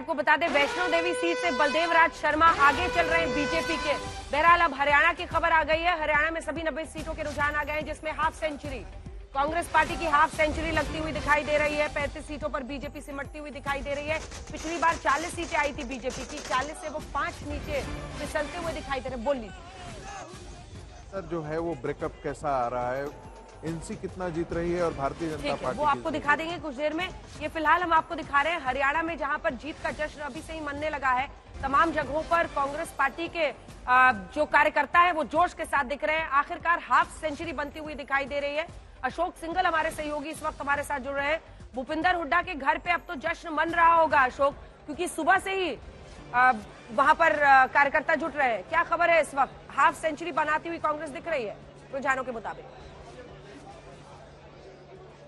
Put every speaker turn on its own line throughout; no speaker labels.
आपको बता दें, वैष्णो देवी सीट से बलदेव राज शर्मा आगे चल रहे हैं बीजेपी के। बहरहाल अब हरियाणा की खबर आ गई है। हरियाणा में सभी 90 सीटों के रुझान आ गए हैं, जिसमें हाफ सेंचुरी कांग्रेस पार्टी की हाफ सेंचुरी लगती हुई दिखाई दे रही है। 35 सीटों पर बीजेपी सिमटती हुई दिखाई दे रही है। पिछली बार 40 सीटें आई थी बीजेपी की, 40 से वो 5 नीचे फिसलते हुए दिखाई दे रहे। बोल लीजिए
सर, जो है वो ब्रेकअप कैसा आ रहा है, एनसी कितना जीत रही है और भारतीय जनता पार्टी
वो आपको दिखा देंगे कुछ देर में। ये फिलहाल हम आपको दिखा रहे हैं हरियाणा में, जहां पर जीत का जश्न अभी से ही मनने लगा है। तमाम जगहों पर कांग्रेस पार्टी के जो कार्यकर्ता है वो जोश के साथ दिख रहे हैं। आखिरकार हाफ सेंचुरी बनती हुई दिखाई दे रही है। अशोक सिंघल हमारे सहयोगी इस वक्त हमारे साथ जुड़ रहे हैं। भूपिंदर हुड्डा के घर पे अब तो जश्न मन रहा होगा अशोक, क्योंकि सुबह से ही वहां पर कार्यकर्ता जुट रहे हैं। क्या खबर है इस वक्त? हाफ सेंचुरी बनाती हुई कांग्रेस दिख रही है रुझानों के मुताबिक।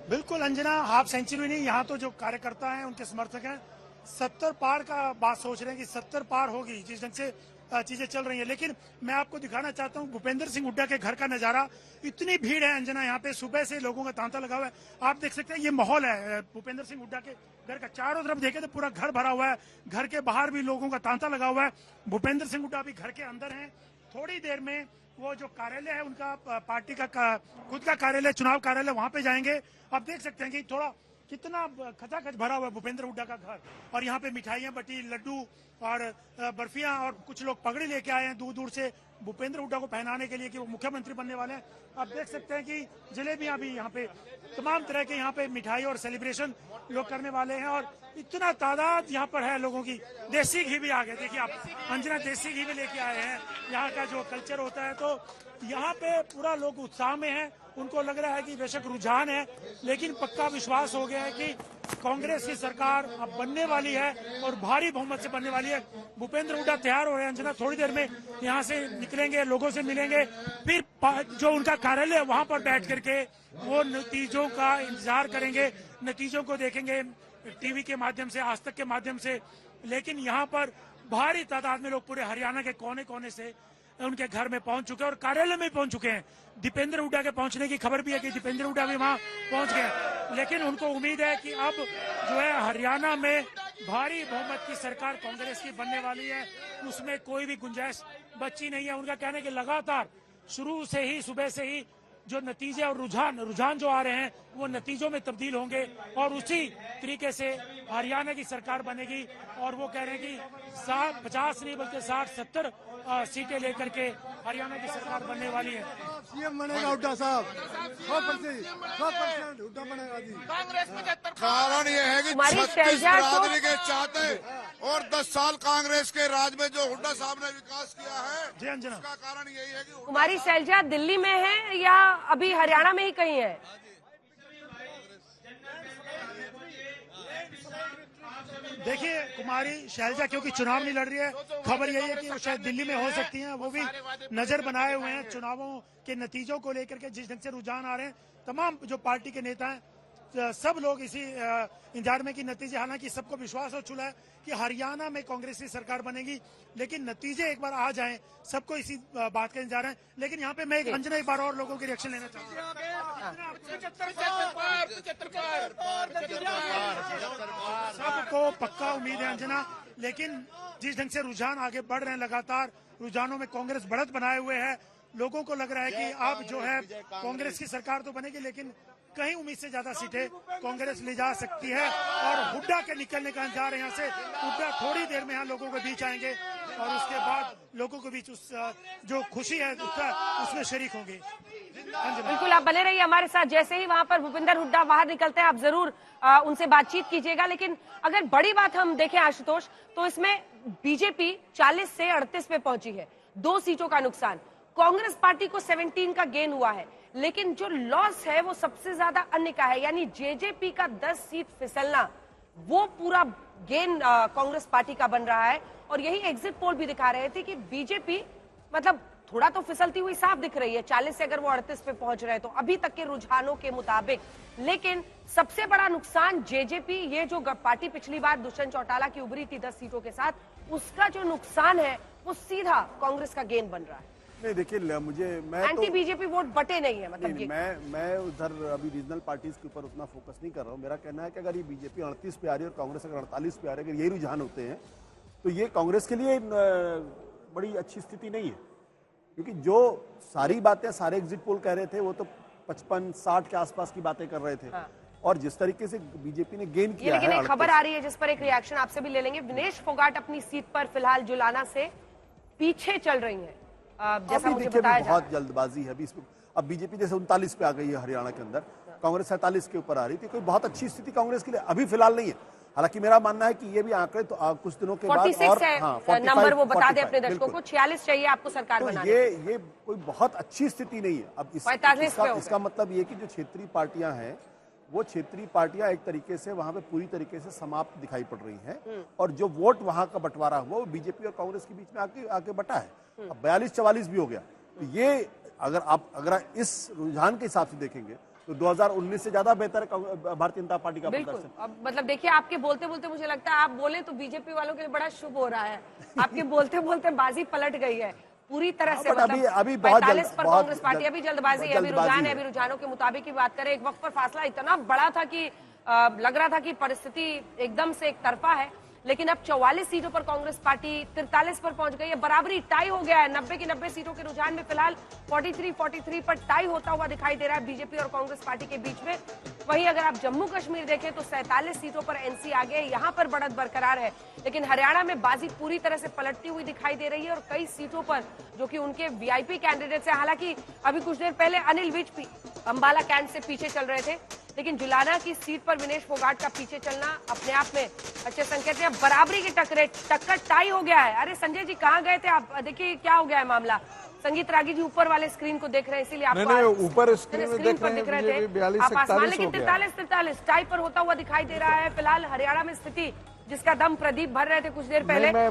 बिल्कुल अंजना, हाफ सेंचुरी नहीं, यहाँ तो जो कार्यकर्ता हैं उनके समर्थक हैं 70 पार का बात सोच रहे हैं कि 70 पार होगी जिस ढंग से चीजें चल रही हैं। लेकिन मैं आपको दिखाना चाहता हूँ भूपेंद्र सिंह हुड्डा के घर का नजारा। इतनी भीड़ है अंजना, यहाँ पे सुबह से लोगों का तांता लगा हुआ है। आप देख सकते हैं ये माहौल है भूपेंद्र सिंह हुड्डा के घर का। चारों तरफ देखे तो पूरा घर भरा हुआ है, घर के बाहर भी लोगों का तांता लगा हुआ है। भूपेंद्र सिंह हुड्डा अभी घर के अंदर है। थोड़ी देर में वो जो कार्यालय है उनका, पार्टी का खुद का कार्यालय, चुनाव कार्यालय, वहां पे जाएंगे। आप देख सकते हैं कि थोड़ा कितना खचाखच भरा हुआ है भूपेंद्र हुड्डा का घर। और यहाँ पे मिठाइयाँ बटी, लड्डू और बर्फियां, और कुछ लोग पगड़ी लेके आए हैं दूर दूर से भूपेंद्र हुड्डा को पहनाने के लिए कि वो मुख्यमंत्री बनने वाले हैं। आप देख सकते हैं कि जलेबियां भी यहाँ पे, तमाम तरह के यहाँ पे मिठाई और सेलिब्रेशन लोग करने वाले हैं। और इतना तादाद यहाँ पर है लोगों की। देसी घी भी आ गए, देखिए आप अंजना, देसी घी भी लेके आए हैं। यहाँ का जो कल्चर होता है, तो यहाँ पे पूरा लोग उत्साह में है। उनको लग रहा है कि बेशक रुझान है, लेकिन पक्का विश्वास हो गया है कि कांग्रेस की सरकार अब बनने वाली है और भारी बहुमत से बनने वाली है। भूपेंद्र हुड्डा तैयार हो रहे हैं अंजना, थोड़ी देर में यहाँ से निकलेंगे, लोगों से मिलेंगे, फिर जो उनका कार्यालय है वहां पर बैठ करके वो नतीजों का इंतजार करेंगे, नतीजों को देखेंगे टीवी के माध्यम से, आज तक के माध्यम से। लेकिन यहाँ पर भारी तादाद में लोग पूरे हरियाणा के कोने कोने से उनके घर में पहुंच चुके हैं और कार्यालय में पहुंच चुके हैं। दीपेंद्र हुड्डा के पहुंचने की खबर भी है कि दीपेंद्र हुड्डा भी वहां पहुंच गए। लेकिन उनको उम्मीद है कि अब जो है हरियाणा में भारी बहुमत की सरकार कांग्रेस की बनने वाली है, उसमें कोई भी गुंजाइश बची नहीं है। उनका कहना है कि लगातार शुरू से ही, सुबह से ही जो नतीजे और रुझान जो आ रहे हैं वो नतीजों में तब्दील होंगे और उसी तरीके से हरियाणा की सरकार बनेगी। और वो कह रहे हैं कि 50 नहीं बल्कि 60-70 सीटें लेकर के हरियाणा की सरकार बनने वाली है।
सीएम बनेगा हुड्डा साहब, 100% हुड्डा बनेगा जी।
कांग्रेस 75। कारण ये है कि 36 बिरादरी के चाहते और 10 साल कांग्रेस के राज में जो हुड्डा साहब ने विकास किया है,
जी अंजना,
उसका कारण यही है कि
कुमारी शैलजा दिल्ली में है या अभी हरियाणा में ही कहीं है?
देखिए कुमारी शैलजा क्योंकि चुनाव नहीं लड़ रही है, खबर यही है कि वो शायद दिल्ली में हो सकती हैं। वो भी नजर बनाए हुए हैं चुनावों के नतीजों को लेकर के। जिस ढंग से रुझान आ रहे हैं, तमाम जो पार्टी के नेता हैं सब लोग इसी इंतजार में कि नतीजे, हालांकि सबको विश्वास हो चुका है कि हरियाणा में कांग्रेस की सरकार बनेगी, लेकिन नतीजे एक बार आ जाएं, सबको इसी बात का इंतजार है। लेकिन यहाँ पे मैं अंजना एक बार और लोगों की रिएक्शन लेना चाहता हूँ। सबको पक्का उम्मीद है अंजना, लेकिन जिस ढंग से रुझान आगे बढ़ रहे हैं, लगातार रुझानों में कांग्रेस बढ़त बनाए हुए है। लोगों को लग रहा है कि अब जो है कांग्रेस की सरकार तो बनेगी, लेकिन कहीं उम्मीद से ज्यादा सीटें कांग्रेस ले जा सकती है। और हुड्डा के निकलने का इंतजार है यहाँ से। हुड्डा थोड़ी देर में यहाँ लोगों के बीच आएंगे और उसके बाद लोगों के बीच उस जो खुशी है उसमें शरीक होंगे।
बिल्कुल, आप बने रहिए हमारे साथ। जैसे ही वहां पर भूपिंदर हुड्डा बाहर निकलते हैं, आप जरूर उनसे बातचीत कीजिएगा। लेकिन अगर बड़ी बात हम देखें आशुतोष, तो इसमें बीजेपी 40 से 38 पे पहुंची है, 2 सीटों का नुकसान। कांग्रेस पार्टी को 17 का गेन हुआ है, लेकिन जो लॉस है वो सबसे ज्यादा अन्य का है, यानी जेजेपी का 10 सीट फिसलना, वो पूरा गेन कांग्रेस पार्टी का बन रहा है। और यही एग्जिट पोल भी दिखा रहे थे कि बीजेपी मतलब थोड़ा तो फिसलती हुई साफ दिख रही है, 40 से अगर वो 38 पे पहुंच रहे हैं तो अभी तक के रुझानों के मुताबिक। लेकिन सबसे बड़ा नुकसान जेजेपी, ये जो पार्टी पिछली बार दुष्यंत चौटाला की उभरी थी 10 सीटों के साथ, उसका जो नुकसान है वो सीधा कांग्रेस का गेन बन रहा है।
नहीं देखिए मैं
एंटी
तो
बीजेपी वोट बटे नहीं है, मतलब
नहीं,
ये
मैं उधर अभी रीजनल पार्टीज के ऊपर उतना फोकस नहीं कर रहा हूँ। मेरा कहना है कि अगर ये बीजेपी 38 पे आ रही है और कांग्रेस अगर 48 पे आ रही है, अगर यही रुझान होते हैं तो ये कांग्रेस के लिए बड़ी अच्छी स्थिति नहीं है, क्योंकि जो सारी बातें सारे एग्जिट पोल कह रहे थे वो तो 55-60 के आसपास की बातें कर रहे थे।
हाँ।
और जिस तरीके से बीजेपी ने गेन
ये
किया
लेकिन
है,
एक खबर आ रही है जिस पर एक रिएक्शन आपसे भी ले लेंगे। विनेश फोगाट अपनी सीट पर फिलहाल जुलाना से पीछे चल रही हैं, जैसा
अभी
मुझे
देखिए
बताया जा
बहुत जल्दबाजी है अभी इसमें। अब बीजेपी जैसे 39 पे आ गई है हरियाणा के अंदर, कांग्रेस 47 के ऊपर आ रही थी। कोई बहुत अच्छी स्थिति कांग्रेस के लिए अभी फिलहाल नहीं है। हालांकि मेरा मानना है कि ये भी आंकड़े तो कुछ दिनों के बाद
46
और
है,
45,
नंबर वो बता दे अपने
45,
दर्शकों को।
बिल्कुल।
46 चाहिए आपको सरकार
तो
बनाने।
ये कोई बहुत अच्छी स्थिति नहीं है। अब
45 पे हो गए।
इसका मतलब ये कि जो क्षेत्रीय पार्टियां हैं वो क्षेत्रीय पार्टियां एक तरीके से वहां पे पूरी तरीके से समाप्त दिखाई पड़ रही हैं, और जो वोट वहां का बंटवारा हुआ वो बीजेपी और कांग्रेस के बीच में आके बटा है। अब 42-44 भी हो गया। तो ये अगर इस रुझान के हिसाब से देखेंगे तो 2019 से ज्यादा बेहतर है भारतीय जनता पार्टी का
बिल्कुल।
प्रदर्शन।
अब मतलब देखिए, आपके बोलते बोलते मुझे लगता है आप बोले तो बीजेपी वालों के लिए बड़ा शुभ हो रहा है। आपके बोलते बोलते बाजी पलट गई है पूरी तरह से।
बट
मतलब
अभी बहुत
45 पर
बहुत
कांग्रेस पार्टी, अभी जल्दबाजी है, अभी रुझान है। अभी रुझानों के मुताबिक ही बात करें, एक वक्त पर फासला इतना बड़ा था कि लग रहा था कि परिस्थिति एकदम से एक तरफा है, लेकिन अब 44 सीटों पर कांग्रेस पार्टी 43 पर पहुंच गई है। बराबरी टाई हो गया है। 90 की 90 सीटों के रुझान में फिलहाल 43 पर टाई होता हुआ दिखाई दे रहा है बीजेपी और कांग्रेस पार्टी के बीच में। वहीं अगर आप जम्मू कश्मीर देखें तो 47 सीटों पर एनसी आगे है, यहां पर बढ़त बरकरार है। लेकिन हरियाणा में बाजी पूरी तरह से पलटती हुई दिखाई दे रही है, और कई सीटों पर जो कि उनके वीआईपी कैंडिडेट्स हैं, हालांकि अभी कुछ देर पहले अनिल विज भी अंबाला कैंट से पीछे चल रहे थे, लेकिन जुलाना की सीट पर विनेश फोगाट का पीछे चलना अपने आप में अच्छे संकेत है। बराबरी की टक्कर टाई हो गया है। अरे संजय जी कहाँ गए थे आप? देखिए क्या हो गया है मामला। संगीत रागी जी ऊपर वाले स्क्रीन को देख रहे हैं, इसीलिए आपको
नहीं, ऊपर स्क्रीन में देख
पर
रहे
दिख रहे
हैं,
थे
42-41
आप आसमान, लेकिन
हो गया।
43 टाई पर होता हुआ दिखाई दे रहा है। फिलहाल हरियाणा में स्थिति जिसका दम प्रदीप भर रहे थे कुछ देर पहले,
मैं